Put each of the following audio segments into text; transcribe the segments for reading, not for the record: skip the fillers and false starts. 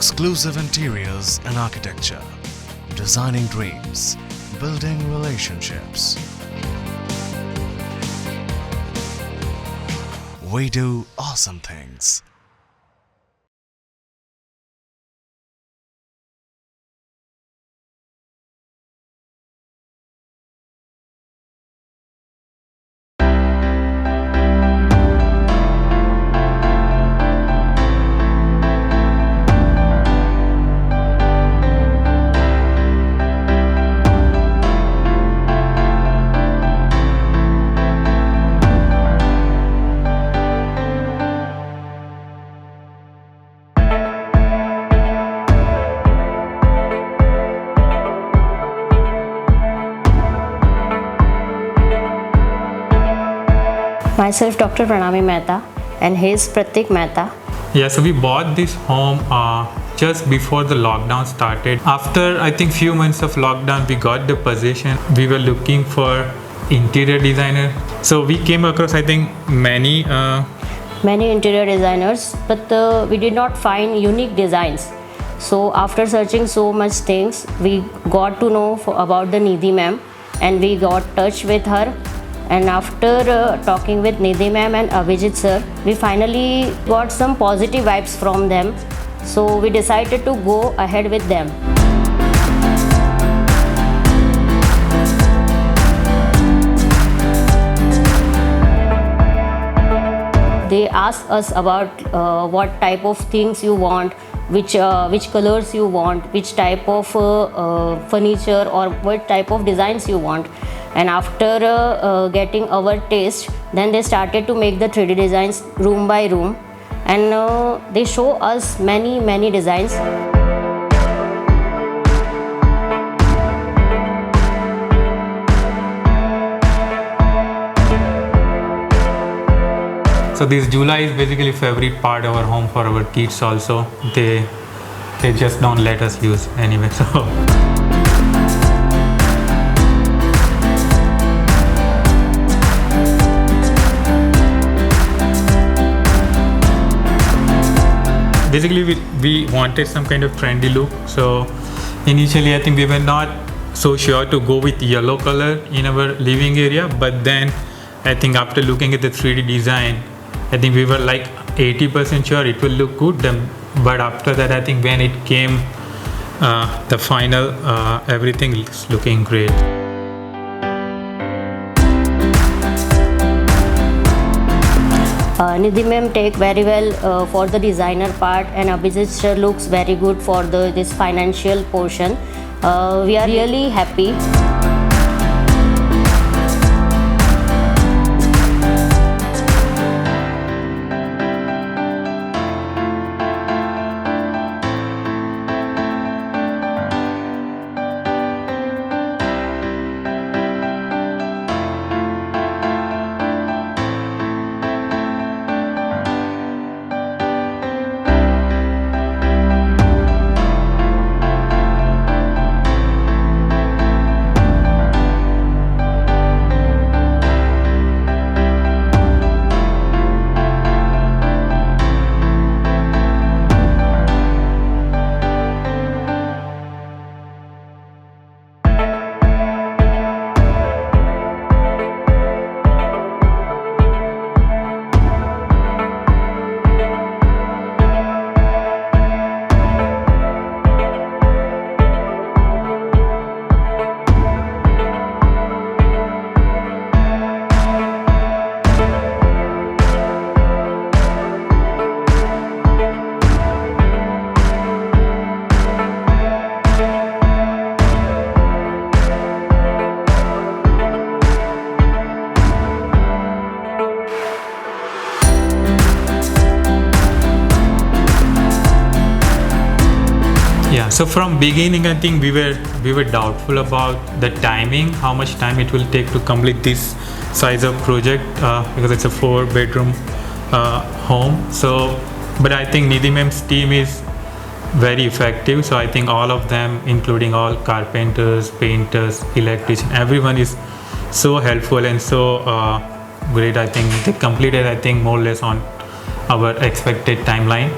Exclusive interiors and architecture. Designing dreams. Building relationships. We do awesome things. Myself, Dr. Pranami Mehta, and he is Pratik Mehta. Yeah, so we bought this home just before the lockdown started. After I think few months of lockdown, we got the position. We were looking for interior designer. So we came across I think many Interior designers, but we did not find unique designs. So after searching so much things, we got to know about the Nidhi ma'am, and we got touch with her. And after talking with Nidhi ma'am and Abhijit sir, we finally got some positive vibes from them. So we decided to go ahead with them. They asked us about what type of things you want, which colors you want, which type of furniture or what type of designs you want. And after getting our taste, then they started to make the 3D designs room by room, and they show us many designs. So this July is basically favorite part of our home for our kids also. They just don't let us use anyway. So basically we wanted some kind of trendy look. So initially I think we were not so sure to go with yellow color in our living area, but then I think after looking at the 3D design, I think we were like 80% sure it will look good. But after that, I think when it came the final, everything is looking great. Nidhi ma'am take very well for the designer part, and Abhijit sir looks very good for this financial portion. We are really happy. Yeah, so from beginning I think we were doubtful about the timing, how much time it will take to complete this size of project because it's a 4-bedroom home. So, but I think Nidhi ma'am's team is very effective. So I think all of them, including all carpenters, painters, electricians, everyone is so helpful and so great. I think they completed more or less on our expected timeline.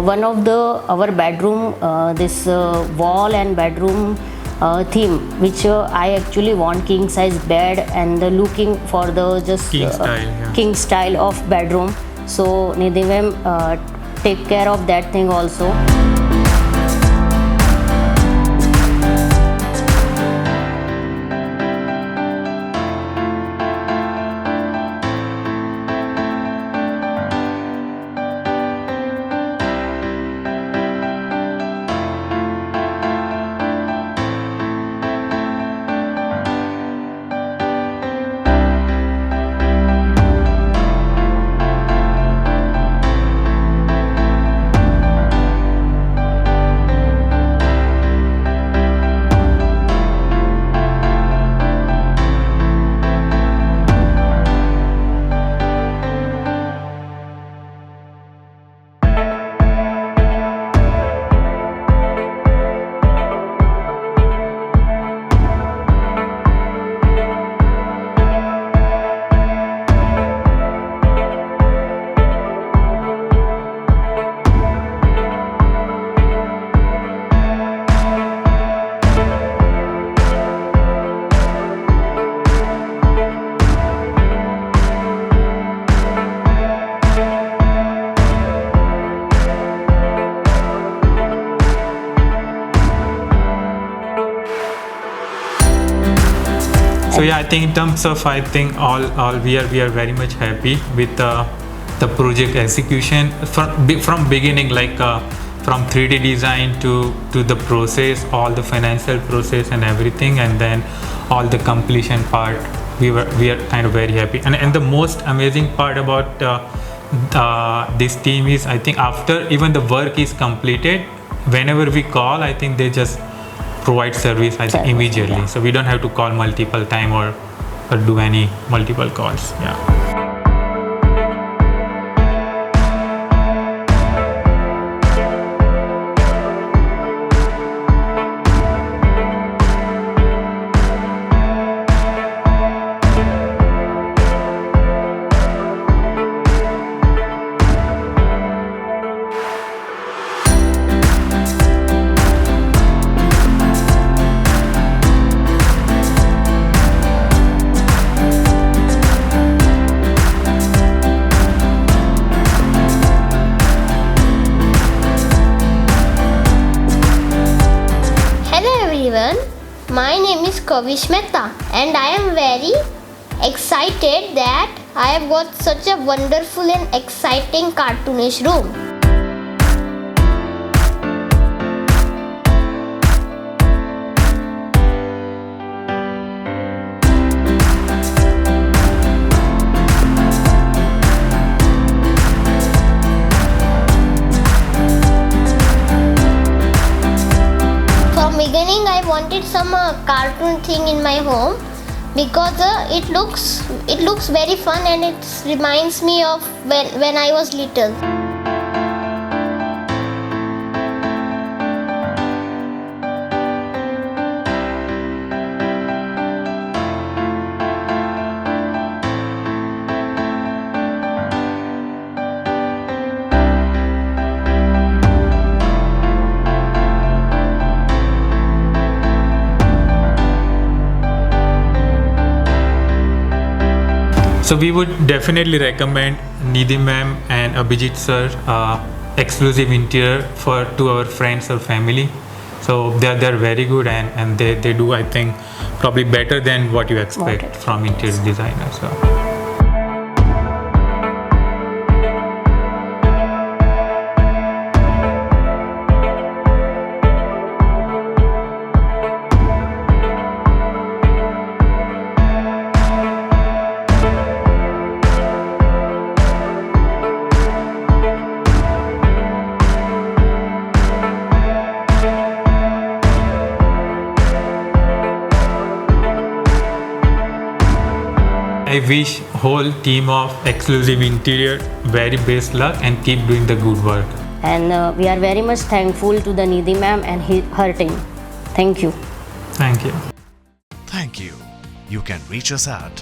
one of our bedroom, this wall and bedroom theme, which I actually want king size bed and looking for the just King style, yeah. king style of bedroom. So Nidhi ma'am take care of that thing also. So yeah, I think in terms of, I think all we are very much happy with the project execution from beginning, like from 3D design to the process, all the financial process and everything, and then all the completion part. We are kind of very happy, and the most amazing part about this team is, I think after even the work is completed, whenever we call, I think they just provide service, I think, immediately. Yeah. So we don't have to call multiple time or do any multiple calls. Yeah. My name is Kavish Mehta and I am very excited that I have got such a wonderful and exciting cartoonish room. Beginning, I wanted some cartoon thing in my home because it looks very fun and it reminds me of when I was little. So we would definitely recommend Nidhi ma'am and Abhijit sir exclusive interior to our friends or family. So they're very good and they do, I think, probably better than what you expect from interior designers. So. I wish whole team of Exclusive Interior very best luck and keep doing the good work. And we are very much thankful to the Nidhi ma'am and her team. Thank you. Thank you. Thank you. You can reach us at